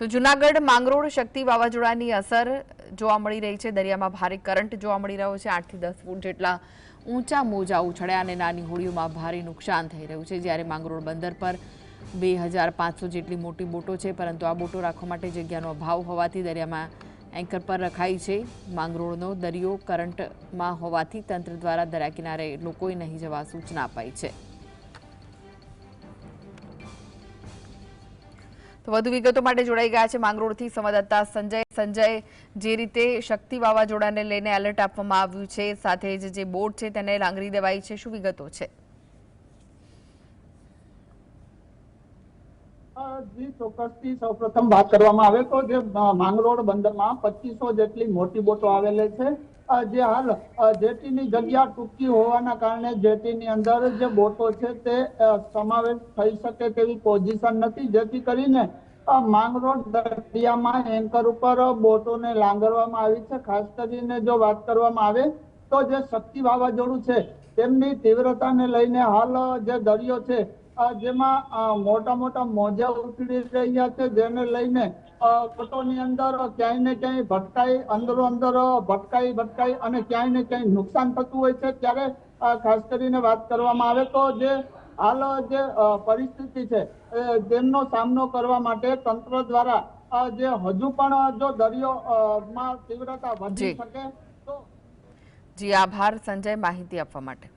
તો જૂનાગઢ માંગરોળ શક્તિ વાવાઝોડાની અસર જોવા મળી રહી છે। દરિયામાં ભારે કરંટ જોવા મળી રહ્યો છે। 8 થી 10 ફૂટ જેટલા ઊંચા મોજા ઉછળ્યા અને નાની હોડીઓમાં ભારે નુકસાન થઈ રહ્યું છે। જ્યારે માંગરોળ બંદર પર 2500 જેટલી મોટી બોટો છે, પરંતુ આ બોટો રાખવા માટે જગ્યાનો અભાવ હોવાથી દરિયામાં એન્કર પર રખાઈ છે। માંગરોળનો દરિયો કરંટમાં હોવાથી તંત્ર દ્વારા દરિયા કિનારે લોકોએ નહીં જવા સૂચના અપાઈ છે। તો વધુ વિગતો માટે જોડાઈ ગયા છે માંગરોળથી સંવાદદાતા સંજય, જે રીતે શક્તિ વાવાઝોડાને લઈને એલર્ટ આપવામાં આવ્યું છે, સાથે જ જે બોટ છે તેને લાંગરી દેવાઈ છે, શું વિગતો છે? જી ચોક્કસથી સૌપ્રથમ વાત કરવામાં આવે તો જે માંગરોળ બંદરમાં 2500 જેટલી મોટી બોટો આવેલી છે। જે હાલ જેટીની જગ્યા ટૂંકી હોવાના કારણે જેટીની અંદર જે બોટો છે તે સમાવેશ થઈ શકે તેવી પોઝિશન નથી, જેથી કરીને માંગરોળ દરિયામાં એન્કર ઉપર બોટોને લાંગરવામાં આવી છે। ખાસ કરીને જો વાત કરવામાં આવે તો જે શક્તિ વાવાઝોડું છે તેમની તીવ્રતાને લઈને હાલ જે દરિયો છે જેમાં મોટા મોટા મોજા ઉછળી રહ્યા છે, જેને લઈને બોટોની અંદર ક્યાંય ને ક્યાંય ભટકાઈ અંદરો અંદર ભટકાઈ અને ક્યાંય ને ક્યાંય નુકસાન થતું હોય છે। ત્યારે ખાસ કરીને વાત કરવામાં આવે તો જે હાલ જે પરિસ્થિતિ છે તેમનો સામનો કરવા માટે તંત્ર દ્વારા જે હજુ પણ જો દરિયો માં તીવ્રતા વધી શકે તો જી આભાર સંજય, માહિતી આપવા માટે।